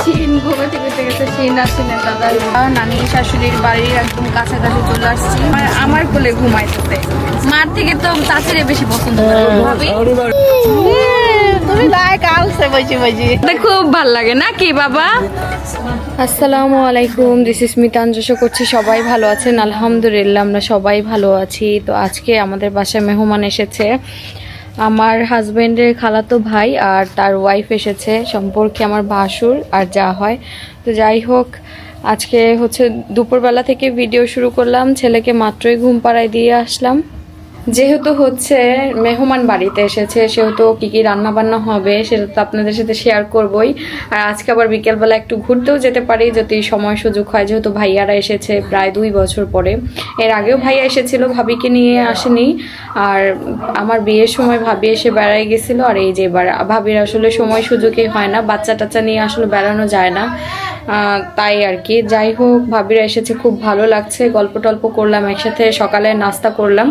শিন ঘুমাতে ঘুরতে গেছে, শিন আসছিলেন দাদা নানি শাশুড়ির বাড়ির একদম কাছাকাছি চলে আসছি। আমার কোলে ঘুমাইতেছে, মার থেকে তো চাচিরে বেশি পছন্দ করে ভাবি। তুমি লাইক আলসে বসে বসে খুব ভাল লাগে নাকি বাবা। আসসালামু আলাইকুম, দিস ইজ মিতাঞ্জ। আশা করছি সবাই ভালো আছেন। আলহামদুলিল্লাহ আমরা সবাই ভালো আছি। তো আজকে আমাদের বাসায় মেহমান এসেছে, আমার হাজবেন্ডের খালাতো ভাই আর তার ওয়াইফ এসেছে, সম্পর্কে আমার ভাসুর আর যা হয়। তো যাই হোক, আজকে হচ্ছে দুপুরবেলা থেকে ভিডিও শুরু করলাম, ছেলেকে মাত্রই ঘুম পাড়ায় দিয়ে আসলাম। যেহেতু হচ্ছে মেহমান বাড়িতে এসেছে, সেহেতু কি কি রান্না বান্না হবে সেটা তো আপনাদের সাথে শেয়ার করবই। আর আজকে আবার বিকেলবেলা একটু ঘুরতেও যেতে পারি যদি সময় সুযোগ হয়, যেহেতু ভাইয়ারা এসেছে প্রায় 2 বছর পরে। এর আগেও ভাইয়া এসেছিল, ভাবিকে নিয়ে আসেনি। আর আমার বিয়ের সময় ভাবি এসে বেড়াই গেছিল। আর এই যে এবার ভাবির আসলে সময় সুযোগই হয় না, বাচ্চা টাচ্চা নিয়ে আসলে বেড়ানো যায় না, তাই আর কি। যাই হোক, ভাবিরা এসেছে, খুব ভালো লাগছে, গল্প টল্প করলাম একসাথে, সকালে নাস্তা করলাম।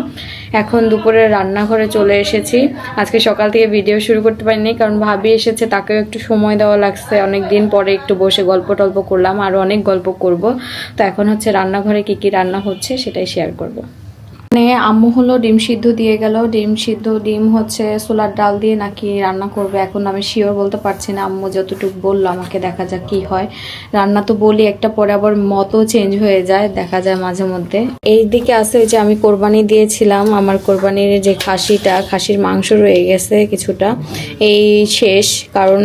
এখন দুপুরে রান্নাঘরে চলে এসেছি। আজকে সকাল থেকে ভিডিও শুরু করতে পারিনি, কারণ ভাবি এসেছে, তাকেও একটু সময় দেওয়া লাগছে। অনেক দিন পরে একটু বসে গল্প টল্প করলাম, আরও অনেক গল্প করব। তো এখন হচ্ছে রান্নাঘরে কি কি রান্না হচ্ছে সেটাই শেয়ার করব। আম্মু হলো ডিম সিদ্ধ দিয়ে গেল, ডিম সিদ্ধ, ডিম হচ্ছে ছোলার ডাল দিয়ে নাকি রান্না করবে, এখন আমি শিওর বলতে পারছি না। আম্মু যতটুকু বললো আমাকে, দেখা যাক কি হয়। রান্না তো বলি একটা, পরে আবার মতো চেঞ্জ হয়ে যায়, দেখা যায় মাঝে মধ্যে। এই দিকে আছে যে আমি কোরবানি দিয়েছিলাম, আমার কোরবানির যে খাসির মাংস রয়ে গেছে কিছুটা, এই শেষ। কারণ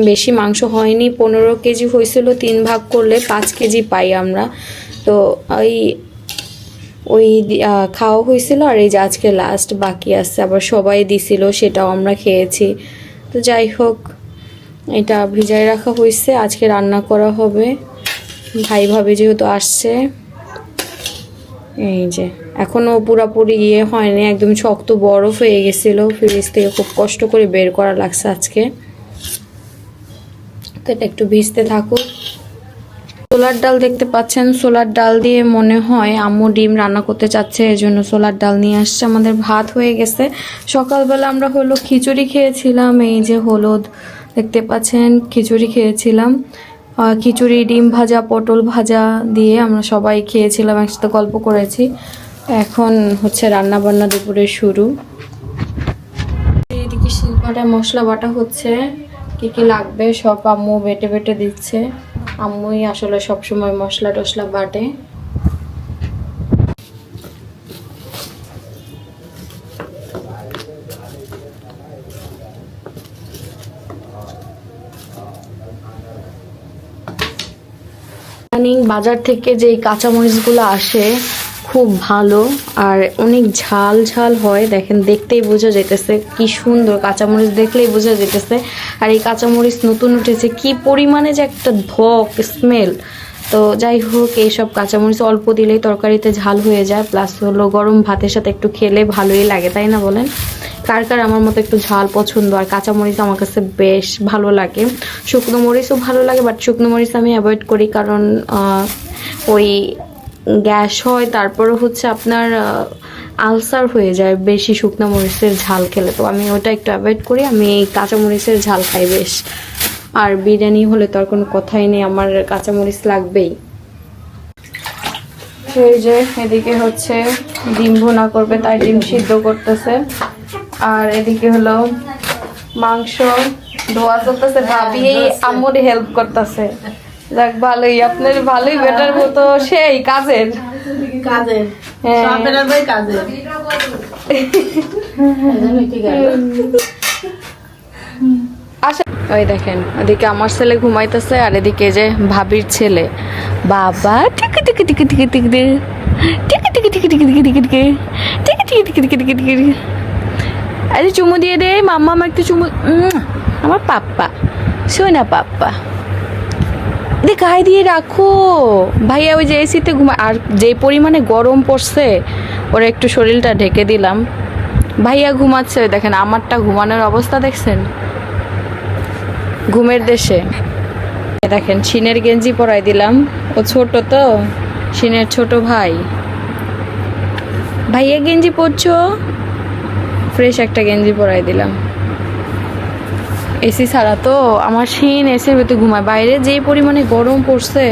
বেশি মাংস হয়নি, 15 কেজি হয়েছিল, 3 ভাগ করলে 5 কেজি পাই আমরা। তো ওই খাওয়া হয়েছিল। আর এই যে আজকে লাস্ট বাকি আছে, আবার সবাই দিছিল, সেটাও আমরা খেয়েছি। তো যাই হোক, এটা ভিজায় রাখা হয়েছে, আজকে রান্না করা হবে। ভাই ভাবি যেহেতু আসছে, এই যে এখনও পুরাপুরি হয়নি, একদম শক্ত বরফ হয়ে গেছিল, ফ্রিজ থেকে খুব কষ্ট করে বের করা লাগছে আজকে। তো এটা একটু ভিজতে থাকুক। ছোলার ডাল দেখতে পাচ্ছেন, ছোলার ডাল দিয়ে মনে হয় আম্মু ডিম রান্না করতে চাচ্ছে, এজন্য ছোলার ডাল নিয়ে আসছে। আমাদের ভাত হয়ে গেছে। সকালবেলা আমরা হলো খিচুড়ি খেয়েছিলাম, এই যে হলুদ দেখতে পাচ্ছেন, খিচুড়ি খেয়েছিলাম। খিচুড়ি, ডিম ভাজা, পটল ভাজা দিয়ে আমরা সবাই খেয়েছিলাম, একসাথে গল্প করেছি। এখন হচ্ছে রান্না বান্না দুপুরে শুরু। এদিকে শিলপাটায় মশলা বাটা হচ্ছে, কি কি লাগবে সব আম্মু বেটে বেটে দিচ্ছে। আম্মুই আসলে সবসময় মশলা টশলা বাটে। বাজার থেকে যে কাঁচামরিচগুলো আসে খুব ভালো, আর অনেক ঝাল ঝাল হয়। দেখেন, দেখতেই বোঝা যেতেছে কি সুন্দর, কাঁচামরিচ দেখলেই বোঝা যেতেছে। আর এই কাঁচামরিচ নতুন উঠেছে, কি পরিমাণে যে একটা ধক স্মেল। তো যাই হোক, এইসব কাঁচামরিচ অল্প দিলেই তরকারিতে ঝাল হয়ে যায়, প্লাস হলো গরম ভাতের সাথে একটু খেলে ভালোই লাগে, তাই না বলেন? কার কার আমার মতো একটু ঝাল পছন্দ। আর কাঁচামরিচ আমার কাছে বেশ ভালো লাগে, শুকনো মরিচও ভালো লাগে, বাট শুকনো মরিচ আমি অ্যাভয়েড করি, কারণ ওই গ্যাস হয়, তারপরে হচ্ছে আপনার আলসার হয়ে যায় বেশি শুকনো মরিচের ঝাল খেলে। তো আমি ওটা একটু অ্যাভয়েড করি, আমি কাঁচামরিচের ঝাল খাই বেশ। আর বিরিয়ানি হলে তো আর কোনো কথাই নেই, আমার কাঁচামরিচ লাগবেই। এই যে এদিকে হচ্ছে ডিম ভুনা করবে, তাই ডিম সিদ্ধ করতেছে। আর এদিকে হলো মাংস ধোয়া চলতেছে, ভাবি আম্মুর হেল্প করতেছে। যাক, ভালোই, আপনার ভালোই বেটার মতো সেই কাজের আচ্ছা। ওই দেখেন, ওদিকে আমার ছেলে ঘুমাইতেছে, আর এদিকে যে ভাবির ছেলে, বাবা টিকি টিকি টিকি টিকি টিকি টিকি টিকি টিকি টিকি টিকি টিকি টিকি টিকি টিকি টিকি টিকি টিকি টিকি। আরে চুমু দিয়ে দে মাম্মা, আমার একটু চুমু। আমার পাপ্পা, শোনা পাপ্পা, গায়ে দিয়ে রাখো। ভাইয়া ওই যে এসিতে ঘুমায়, আর যে পরিমাণে গরম পড়ছে, ওরা একটু শরীরটা ঢেকে দিলাম। ভাইয়া ঘুমাচ্ছে, ওই দেখেন আমারটা ঘুমানোর অবস্থা দেখছেন, ঘুমের দেশে। দেখেন শিনের গেঞ্জি পরাই দিলাম, ও ছোট তো, শিনের ছোট ভাই। ভাইয়া গেঞ্জি পরছো, ফ্রেশ একটা গেঞ্জি পরাই দিলাম। এসি ছাড়া তো আমার শিন এসির ভিতরে ঘুমায়, বাইরে যেই পরিমাণে গরম পড়ছে।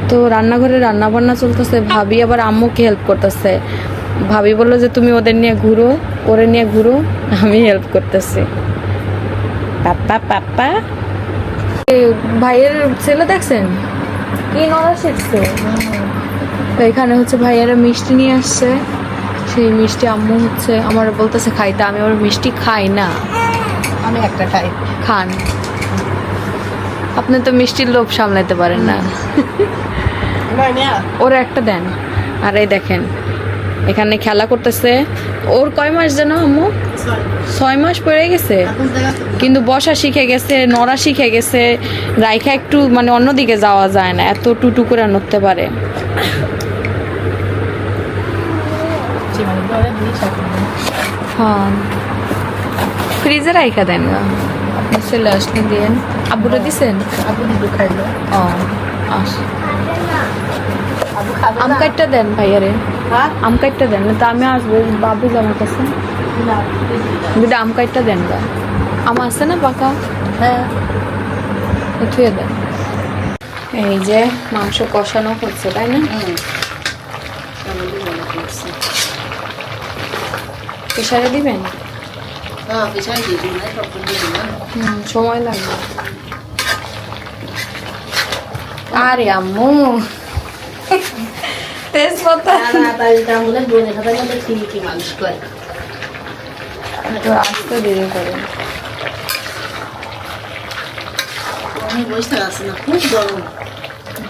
তো রান্নাঘরে রান্না বান্না চলতেছে, ভাবি আবার আম্মুকে হেল্প করতেছে। ভাবি বললো যে তুমি ওদের নিয়ে ঘুরো, ওরে নিয়ে ঘুরো, আমি হেল্প করতেছি। পাপ্পা পাপ্পা ভাইয়ের ছেলে দেখছেন কি নড়া শিখছে। তো এখানে হচ্ছে ভাইয়ারা মিষ্টি নিয়ে আসছে, সেই মিষ্টি আম্মু হচ্ছে আমার বলতেছে খাইতে, আমি ওর মিষ্টি খাই না। আমি একটা খাই। খান, আপনি তো মিষ্টির লোভ সামলাতে পারেন না। ওরা একটা দেন। আর এই দেখেন এখানে খেলা করতেছে। ওর কয় মাস যেন আম্মু? 6 মাস পড়ে গেছে, কিন্তু বসা শিখে গেছে, নড়া শিখে গেছে। রাইখা একটু মানে অন্যদিকে যাওয়া যায় না, এত টুটু করে নড়তে পারে। হ্যাঁ, ফ্রিজে রাইখা দেন না, আপনি চলে আসলে দিন। আব্বুরা দিছেন? আবু দুটো খাইলো। ও আস, আবু খাবে আম না? কাটটা দেন ভাইয়ারে, হ্যাঁ? আম কাটটা দেন না তো আমি আসবো। বাবু আমার কাছে না, দুটো আম কাটটা দেন গা। আম আছে না পাকা? হ্যাঁ। থুয়ে দেন। এই যে মাংস কষানো হচ্ছে তাই না? প্রেসারে দিবেন? হ্যাঁ, পিছনে দিয়ে দিন না, সব দিয়ে দিন না। সময় লাগবে। আরে আম্মু তেজপাতা বলে বোনের সাথে মধ্যে ঠিকই মানুষ করে। একটু আস্তে দেরি করে। আমি বসতে আসি না, খুব গরম।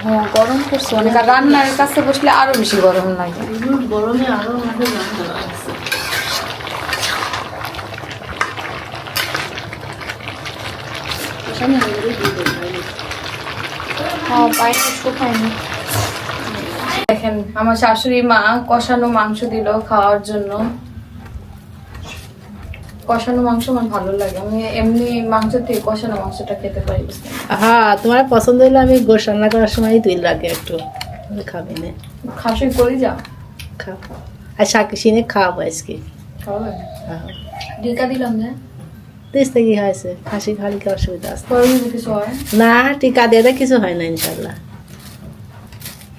হ্যাঁ গরম করছে অনেক, আর রান্নার কাছে বসলে আরো বেশি গরম লাগে। গরমে আরো আমাদের রান্না লাগছে। হ্যাঁ পাইনি, শুকায়নি। দেখেন আমার শাশুড়ি মা কষানো মাংস দিল খাওয়ার জন্য। কষানো মাংস আমার ভালো লাগে, আমি এমনি মাংস থেকে কষানো মাংসটা খেতে পারি। হ্যাঁ, তোমার পছন্দ হলে আমি গোশ রান্না করার সময় তুই লাগে একটু খাবি না। খাসি করি যা খাও, আর শাক সিনে খাওয়াবো আজকে। খাওয়া হ্যাঁ, ঢেকা দিলাম না, দেখতে কি হয়েছে? খাসি খালি কি অসুবিধা আছে? পরে যদি কিছু হয় না, টিকা দিয়ে দেয়, কিছু হয় না ইনশাল্লাহ।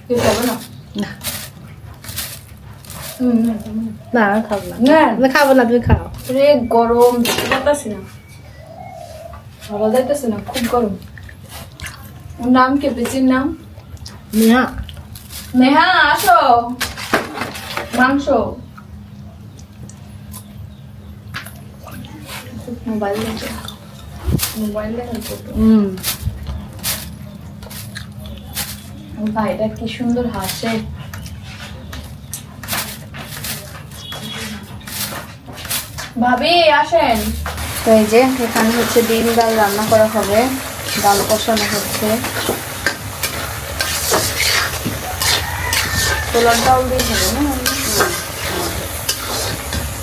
কিছু হবে না। না, হুম না খাবো না। না আমি খাবো না, তুমি খাও। রে গরম দেখতে পাচ্ছি না, ভালো যাইতেছে না, খুব গরম। ওর নাম কি? পেচির নাম নেহা। নেহা, আসো মাংস। মোবাইল দেখে, মোবাইল দেখে ভাইটা কি সুন্দর হাসে। ভাবি আসেন। তো এই যে এখানে হচ্ছে ডিম ডাল রান্না করা হবে, ডাল কষানো হচ্ছে। ছোলার ডাল দিয়ে হবে না?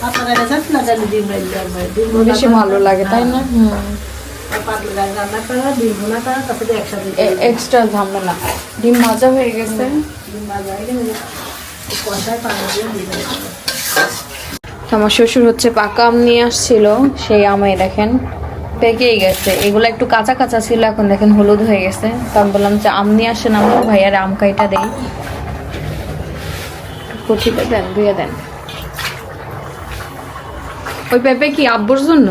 আপনারা গেছেন না জানি ডিম ডিম বেশি ভালো লাগে তাই না? রান্না করা, ডিম ভোনা করা, তারপরে একসাথে এক্সট্রা ঝামেলা। ডিম ভাজা হয়ে গেছে, ডিম ভাজা হয়ে গেলে কষায় পানি দিয়ে দিয়ে দেবো। আমার শ্বশুর হচ্ছে পাকা আম নিয়ে আসছিল, সেই আমে দেখেন পেকেই গেছে। এগুলো একটু কাঁচা কাঁচা ছিল, এখন দেখেন হলুদ হয়ে গেছে। তো আমি বললাম যে আম নিয়ে আসেন আমার ভাইয়ার, আম কাইটা দেই। কচিটা দেন, ধুয়ে দেন। ওই পেঁপে কি আব্বুর জন্য?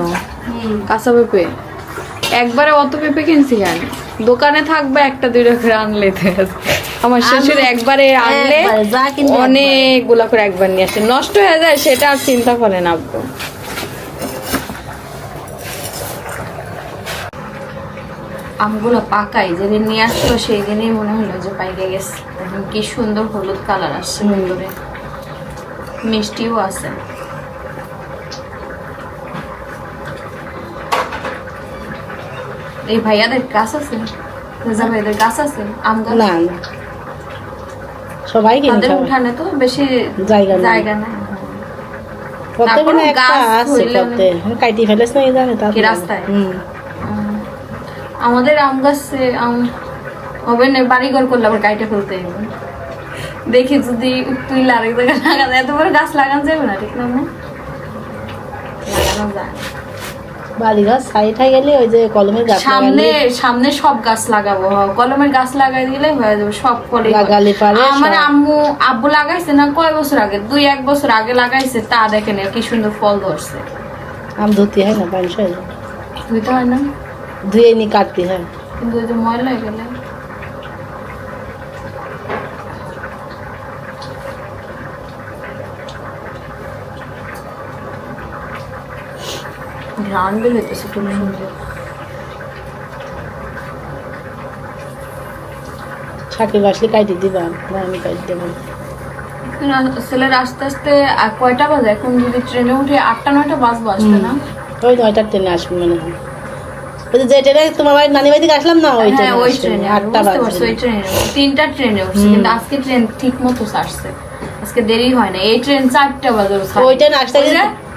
কাঁচা পেঁপে একবারে অত পেঁপে কিনছি কেন? দোকানে থাকবে একটা দুইটা করে আনলে আমার শ্বশুর একবারে আনলে অনেকগুলা করে একবার নিয়ে আসে, নষ্ট হয়ে যায় সেটা আর চিন্তা করেন আব্বু। আমগুলো পাকাই যেদিন নিয়ে আসলো সেই দিনই মনে হলো যে পাইকে গেছে। এখন কি সুন্দর হলুদ কালার আসছে ভিতরে, মিষ্টিও আছে। এই ভাইয়াদের গাছ আছে, রেজা ভাইদের গাছ আছে আম গাছ? না, সবাই কিনে তাদের খাবে। উঠানে তো বেশি জায়গা নেই। জায়গা নাই। প্রত্যেকদিন তারপরেও একটা গাছ আছে, হইলে প্রত্যেক কাটি ফেলেছ না, এই জানে কি রাস্তায়? আমাদের আম গাছে আম হবে না, বাড়িঘর করলে আবার গাইটা ফেলতে হবে। দেখি যদি তুই আরেক জায়গায় লাগানো, এত বড় গাছ লাগানো যাবে না, ঠিক না? লাগানো যায়। বাড়ি গাছ সাইডে গেলে ওই যে কলমের গাছ সামনে সামনে সব গাছ লাগাবো, কলমের গাছ লাগাই দিলে হয়ে যাবে, সব ফলে লাগালে পারে আমার আব্বু লাগাইছে না কয় বছর আগে, 2-1 বছর আগে লাগাইছে, তা দেখেন কি সুন্দর ফল ধরছে। আম ধুতে হয় না, পানি হয় না, ধুইতে হয় না, ধুয়ে নি কাটতে হয়। কিন্তু ওই যে ময়লা হয়ে গেলে ঘ্রাণ বের হইতেছে খুব সুন্দর। শাকের বাসলে কাটি দিবা না, আমি কাটি দেবো। ছেলের আস্তে আস্তে কয়টা বাজে এখন, যদি ট্রেনে উঠে 8টা-9টা বাজবো, আসবে না? ওই 9টার ট্রেনে আসবে মনে হয়। ওই যে ট্রেনে তোমার বাড়ির নানি বাড়ি থেকে আসলাম না, ওই হ্যাঁ ওই ট্রেনে ট্রেনে 8টা বাজে। ওই ট্রেনে 3টা ট্রেনে উঠছে, কিন্তু আজকে ট্রেন ঠিক মতো ছাড়ছে, আজকে দেরি হয় না। এই ট্রেন 4টা বাজে ওই ট্রেন আসতে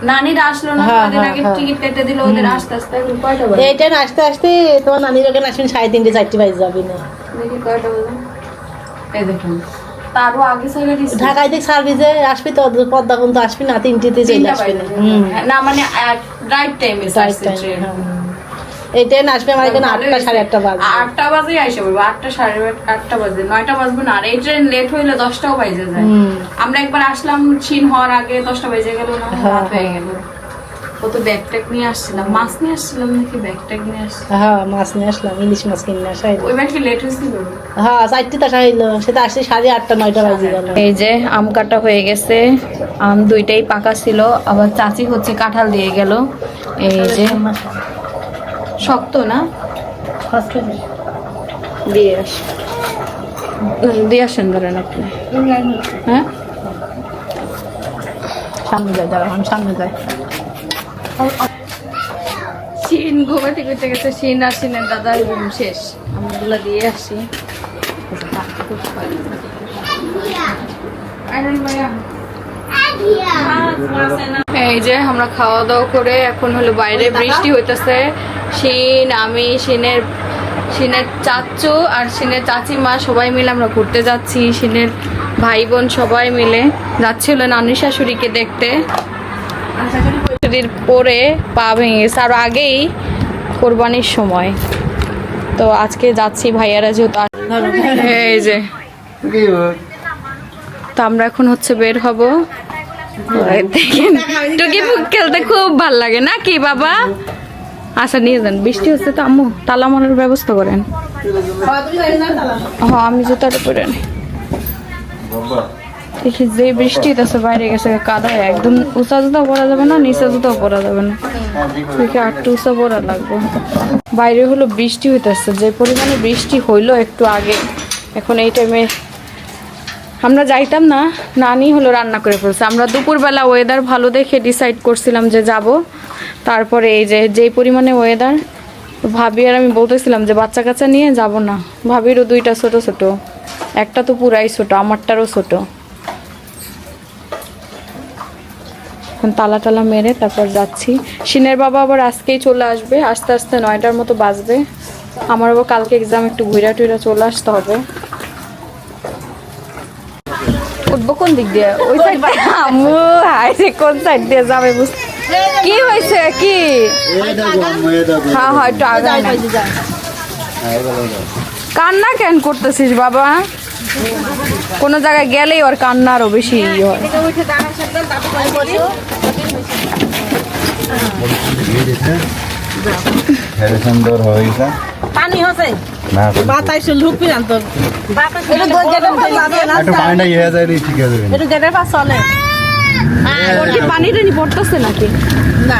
নানিরা আসলো না, হ্যাঁ, কদিন আগে হ্যাঁ, টিকিট কেটে দিল, ওদের আস্তে আস্তে এখন কয়টা বাজে? এই ট্রেন আসতে আসতে তোমার নানির ওখানে আসবেন 3:30-4টা বাজে যাবি না। দেখি কয়টা বাজে, এই দেখুন তারও আগে ছেড়ে দিচ্ছে। ঢাকায় থেকে সার্ভিসে আসবি তো, পদ্মা কিন্তু আসবি না, 3টেতে চলে আসবি না। না মানে রাইট টাইমে Right time, হ্যাঁ। এই ট্রেন আসবে আমার এখানে 8টা-8:30 বাজে। 8টা বাজে আইসা বলবো, 8টা-8:30 বাজে, 9টা বাজবে না। আর এই ট্রেন লেট হইলে 10টাও বাজে যায়। আমরা একবার আসলাম ছিন হওয়ার আগে 10টা বেজে গেল না, রাত হয়ে গেল। কত ব্যাগ ট্যাগ নিয়ে আসছিলাম, মাছ নিয়ে আসছিলাম নাকি ব্যাগ ট্যাগ নিয়ে আসছিলাম? হ্যাঁ মাছ নিয়ে আসলাম, ইলিশ মাছ কিনে আসা। ওই ব্যাগটি লেট হয়েছিল। হ্যাঁ 4টা আসা হইলো, সেটা আসছে 8:30-9টা বাজে গেল। এই যে আম কাটা হয়ে গেছে, আম দুইটাই পাকা ছিল, আবার চাচি হচ্ছে কাঁঠাল দিয়ে গেল। এই যে শক্ত না, দিয়ে আসেন ধরেন আপনি। হ্যাঁ সামনে যাই, দাঁড়াও আমি সামনে যাই। শিন ঘুমাতে করতে গেছে, শিন আর শিনের দাদার ঘুম শেষ, আমগুলা দিয়ে আসি। এই যে আমরা খাওয়া দাওয়া করে এখন হলো বাইরে বৃষ্টি হইতেছে। শিন, আমি, শিনের চাচু আর শিনের চাচিমা সবাই মিলে আমরা ঘুরতে যাচ্ছি। শিনের ভাই বোন সবাই মিলে যাচ্ছি হলো নানির শাশুড়িকে দেখতে। শাশুড়ির পরে পা ভেঙে গেছে, আরো আগেই কোরবানির সময়। তো আজকে যাচ্ছি ভাইয়ারা যেহেতু। এই যে তো আমরা এখন হচ্ছে বের হব। দেখেন টুকি ফুক খেলতে খুব ভাল লাগে না কি বাবা? আচ্ছা নিয়ে যান, বৃষ্টি হচ্ছে তো আম্মু তালা মারার ব্যবস্থা করেন। হ্যাঁ আমি জুতাটা পরে নি। দেখি যে বৃষ্টি হইতেছে বাইরে গেছে কাদা, একদম উঁচা জুতা পরা যাবে না, নিচা জুতাও পরা যাবে না, দেখি আটটু উঁচা পরা লাগবে। বাইরে হলো বৃষ্টি হইতেছে, যে পরিমাণে বৃষ্টি হইলো একটু আগে, এখন এই টাইমে আমরা যাইতাম না, নানি হলো রান্না করে ফেলছে। আমরা দুপুরবেলা ওয়েদার ভালো দেখে ডিসাইড করছিলাম যে যাব, তারপরে এই যে যেই পরিমাণে ওয়েদার, ভাবি আর আমি বলতেছিলাম যে বাচ্চা কাচ্চা নিয়ে যাব না। ভাবিরও 2টা ছোট ছোট, একটা তো পুরাই ছোট, আমারটারও ছোট। এখন তালা টালা মেরে তারপর যাচ্ছি। শিনের বাবা আবার আজকেই চলে আসবে, আস্তে আস্তে 9টার মতো বাজবে। আমার আবার কালকে এক্সাম, একটু ঘুরা টুইরা চলে আসতে হবে। উঠবো কোন দিক দিয়ে? ওই সাইড আম্মু হাইরে কোন সাইড দিয়ে যাবে বুঝতে কি হয়েছে কি? হ্যাঁ হ্যাঁ একটু আগায় না। কান্না কেন করতেছিস বাবা? কোন জায়গায় গেলেই ওর কান্না আরো বেশি হয়। সুন্দর হয়েছে পানি হচ্ছে না বাতাস ঢুকবি না তো, একটু পানিটা ইয়ে যায় ঠিক আছে একটু গেটের পাশ চলে ওর কি পানি টানি পড়তেছে নাকি? না।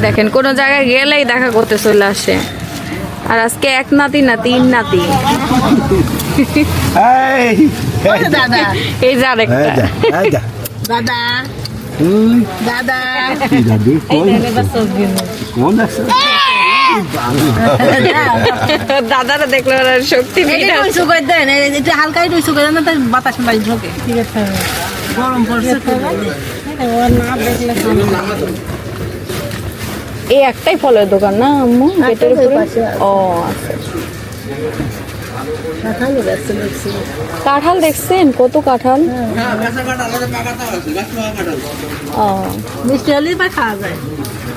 দেখেন কোন জায়গায় গেলেই দেখা করতে চলে আসে। আর আজকে 1 নাতি না 3 নাতি। দাদা এই যে আরেকটা দাদা দাদা দাদারা দেখলে ওর আর শক্তি দেন, এটা হালকা একটু সুগার দেন, তাই বাতাস মাই ঢোকে। ঠিক আছে, গরম পড়ছে। এই একটাই ফলের দোকান না আম্মু গেটের উপরে? ও আচ্ছা। কাঁঠাল দেখছেন? কত কাঁঠাল! মিষ্টি হলেই বা খাওয়া যায়।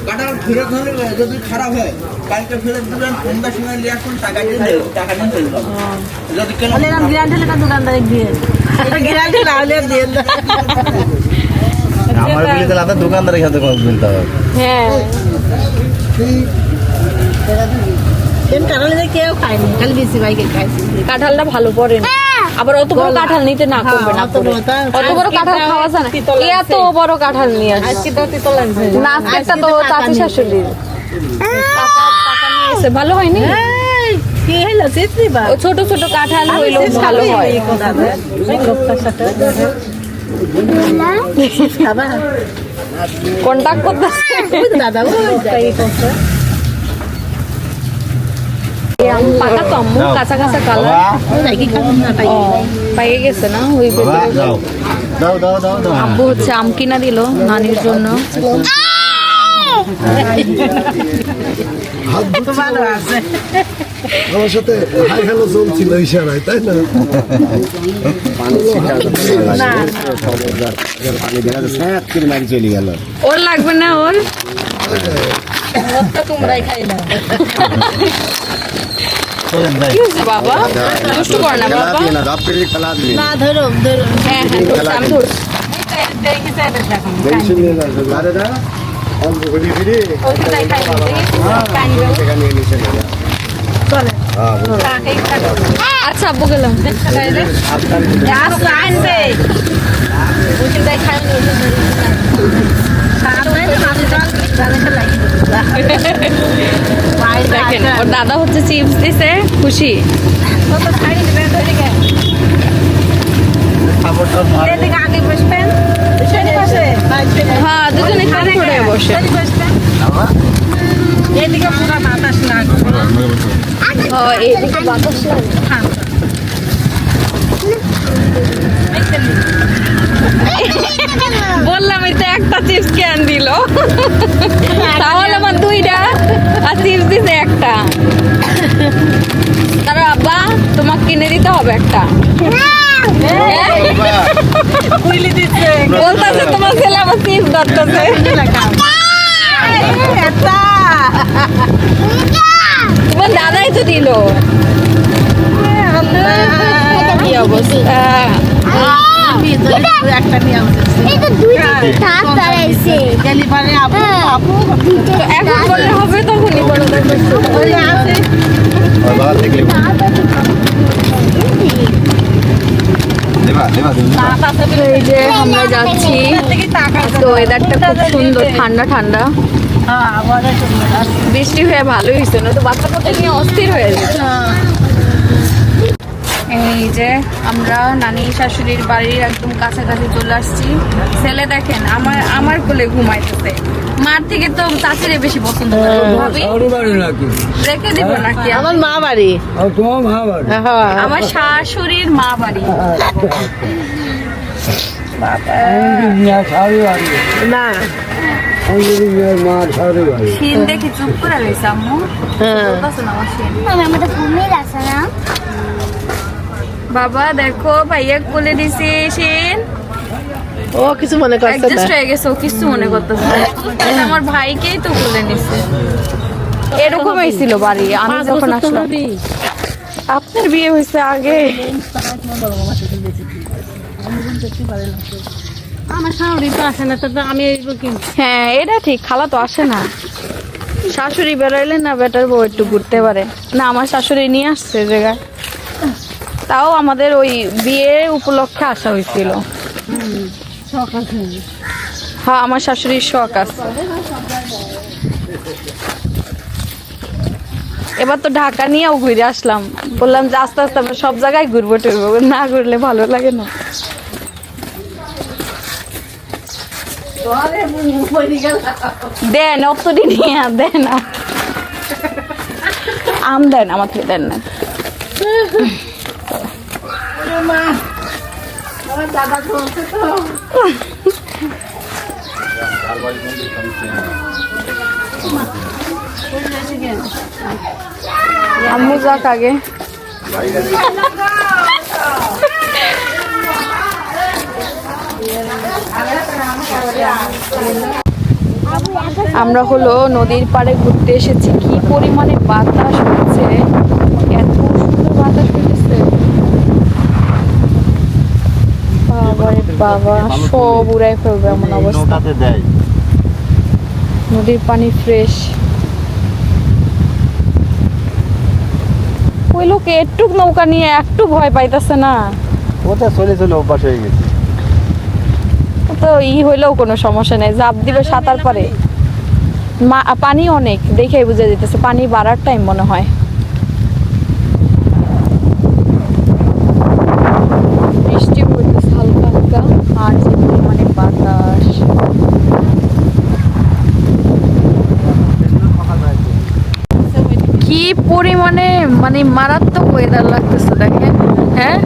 কাঁঠাল ফেরত হলে যদি খারাপ হয় কালকে ফেরত দেবেন সন্ধ্যার সময় নিয়ে আসুন টাকা দিয়ে টাকা নিয়ে চলে যাবেন যদি কেন বলে এরকম গ্যারান্টি লেখা দোকানদারে দিয়ে গ্যারান্টি না হলে দিয়ে দেন। আমার বলি তাহলে আপনার দোকানদারের সাথে কথা বলতে হবে। হ্যাঁ কাঁঠালে কেউ খায়নি, খালি বেশি বাইকে খাইছি। কাঁঠালটা ভালো পড়ে না, আবার অত বড় কাঁঠাল নিতে না করবে না, অত বড় কাঁঠাল খাওয়া যায় না। এত বড় কাঁঠাল নিয়ে আসছে, আজকে তো তিতো লাগছে। না আজকেরটা তো চাচি শাশুড়ির টাকা নিয়ে এসে ভালো হয়নি। এই, কি হলো চিত্রি বা ও ছোট ছোট কাঁঠাল হইলো ভালো হয়। লোকটার সাথে খাবা কন্টাক্ট করতেছে দাদা ওই করছে। পাকা তো আম্মু, কাঁচা কাঁচা কালার বাবা, কি খাবেন না তাই পাইয়ে গেছে না ওই বাবা, ভেতরে। দাও দাও দাও দাও দাও। আব্বু হচ্ছে আম কিনা দিল নানির জন্য। তো ভালো আছে। আমার সাথে হাই হ্যালো চলছিল ইশারায়, তাই না? ওর লাগবে না ওর, তো তোমরাই খাইলা। চলেন যাই। কি হয়েছে বাবা? দুষ্টু কর না বাবা। না ধরো ধরো হ্যাঁ হ্যাঁ ধরছি, আমি ধরছি। আচ্ছা আব্বু গেলাম। আনবে দেখেন ওর দাদা হচ্ছে চিপস দিছে, খুশি। খাবারটা ভালো। আগে বসবেন হ্যাঁ দুজনে খালি করে বসে। এদিকে পুরো বাতাস লাগবে। হ্যাঁ এইদিকে বাতাস লাগে। বললাম এই তো একটা চিপস ক্যান দিল, তাহলে আমার দুইটা আর চিপস দিছে একটা। তার আব্বা তোমাকে কিনে দিতে হবে একটা। বলতেছে তোমার ছেলে আমার চিপস ধরতেছে। তোমার দাদাই তো দিল। কি অবস্থা, একটা নিয়ে তো এখন বললে হবে তখনই বলো। বাবা দেখলে দেবা দেবা দেবা। এই যে আমরা যাচ্ছি, তো ওয়েদারটা খুব সুন্দর, ঠান্ডা ঠান্ডা, বৃষ্টি হয়ে ভালোই হয়েছে না তো বাচ্চা কাচ্চা নিয়ে অস্থির হয়ে গেছে। এই যে আমরা নানি শাশুড়ির বাড়ির একদম কাছাকাছি চলে আসছি। ছেলে দেখেন আমার কোলে ঘুমাইতেছে। মার থেকে তো চাচিরে বেশি পছন্দ করে। ভাবি রেখে দিব নাকি? আমার মা বাড়ি, আমার শাশুড়ির মা বাড়ি। না শিন দেখি চুপ করে রয়েছে আম্মু। বলতেছে না আমার শিন। বাবা দেখো ভাইয়া কোলে দিছি শিন। ও কিছু মনে করছে না। অ্যাডজাস্ট হয়ে গেছে, ও কিছু মনে করতেছে না। আমার ভাইকেই তো কোলে নিছে। এরকমই ছিল বাড়ি আমি যখন আসলাম। আপনার বিয়ে হয়েছে আগে? আমার শাশুড়ি তো আসে না, তো আমি হ্যাঁ এটা ঠিক, খালা তো আসে না। শাশুড়ি বেড়াইলে না বেটার বউ একটু ঘুরতে পারে না। আমার শাশুড়ি নিয়ে আসছে জায়গায়, তাও আমাদের ওই বিয়ে উপলক্ষে আসা হয়েছিল। হ্যাঁ আমার শাশুড়ির শখ আছে। এবার তো ঢাকা নিয়েও ঘুরে আসলাম, বললাম যে আস্তে আস্তে আমরা সব জায়গায় ঘুরবো টুরবো, না ঘুরলে ভালো লাগে না। দেন অতটি নিয়ে দেন না, আম দেন আমার থেকে, দেন না। আম্মু যাক আগে। আমরা হলো নদীর পাড়ে ঘুরতে এসেছি। কি পরিমাণে বাতাস হচ্ছে, এত সুন্দর বাতাস হচ্ছে, বাবারে বাবা, সব উড়াই ফেলবে এমন অবস্থা। নৌকাতে দেয়। নদীর পানি ফ্রেশ। ওই লোক একটু নৌকা নিয়ে একটু ভয় পাইতেছে না, ওটা চলে চলে অভ্যাস হয়ে গেছে। ও তো হইলেও কোনো সমস্যা নেই, জাপ দিবে সাঁতার পারে। পানি অনেক দেখেই বুঝে যেতেছে, পানি বাড়ার টাইম মনে হয়। বৃষ্টি পড়তেছে হালকা হালকা, আর যে পরিমাণে বাতাস। কি পরিমাণে মানে মারাত্মক ওয়েদার লাগতেছে দেখেন। হ্যাঁ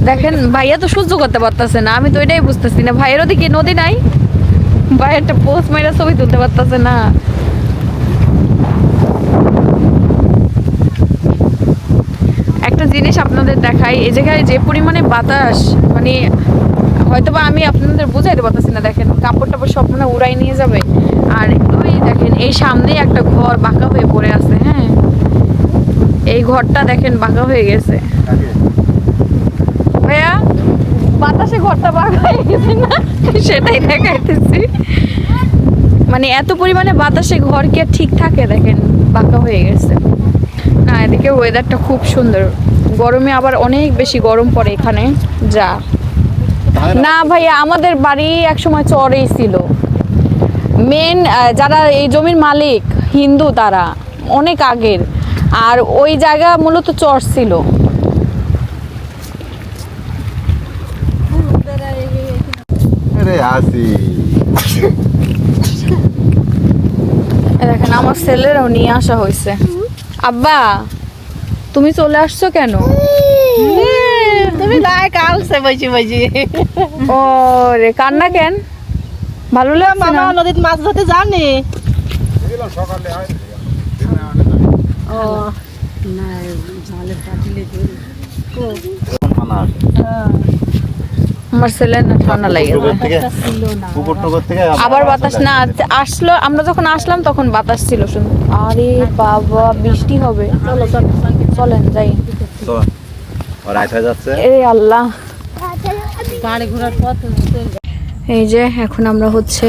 দেখেন, ভাইয়া তো সহ্য করতে পারতেছে না, আমি তো এটাই বুঝতেছি না। ভাইয়ের ওদিকে নদী নাই, ভাই একটা পোস্ট মাইরা ছবি তুলতে পারতেছে না। একটা জিনিস আপনাদের দেখাই, এই জায়গায় যে পরিমাণে বাতাস, মানে হয়তোবা আমি আপনাদের বুঝাইতে পারতেছি না। দেখেন কাপড় টাপড় সব মনে হয় উড়াই নিয়ে যাবে। আর ওই দেখেন এই সামনেই একটা ঘর বাঁকা হয়ে পড়ে আছে। হ্যাঁ, এই ঘরটা দেখেন বাঁকা হয়ে গেছে। ভাইয়া বাতাসে ঘরটা বাঁকা হয়ে গেছে না, সেটাই দেখাইতেছি। মানে এত পরিমাণে বাতাসে ঘর কি আর ঠিক থাকে? দেখেন বাঁকা হয়ে গেছে। না, এদিকে ওয়েদারটা খুব সুন্দর। গরমে আবার অনেক বেশি গরম পড়ে এখানে। যা না ভাইয়া, আমাদের বাড়ি একসময় চরেই ছিল। মেন যারা এই জমির মালিক হিন্দু, তারা অনেক আগের। আর ওই জায়গা মূলত চর ছিল। আরে আসি দেখেন আমার ছেলেরাও নিয়ে আসা হয়েছে। আব্বা তুমি চলে আসছো কেন? তুমি নাই কালছে বইছি বইছি। ও রে, কান্না কেন? ভালো লাগছে মামা না? নদীতে মাছ ধরতে যাওনি? ও আমার ছেলে না ঠান্ডা লাগে। পুকুর টুকুর থেকে আবার বাতাস না আসলো, আমরা যখন আসলাম তখন বাতাস ছিল শুধু। আরে বাবা, বৃষ্টি হবে। চলো চলো চলেন যাই। রাইট হয়ে যাচ্ছে। এ আল্লাহ, গাড়ি ঘোড়ার পথ। এই যে এখন আমরা হচ্ছে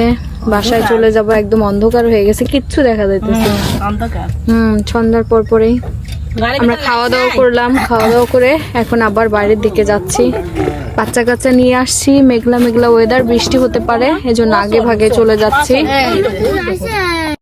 বাসায় চলে যাব। একদম অন্ধকার হয়ে গেছে, কিচ্ছু দেখা যাইতেছে না। অন্ধকার। সন্ধ্যার পর পরেই আমরা খাওয়া দাওয়া করলাম। খাওয়া দাওয়া করে এখন আবার বাইরের দিকে যাচ্ছি। বাচ্চা কাচ্চা নিয়ে আসছি। মেঘলা মেঘলা ওয়েদার, বৃষ্টি হতে পারে, এজন্য আগে ভাগে চলে যাচ্ছি।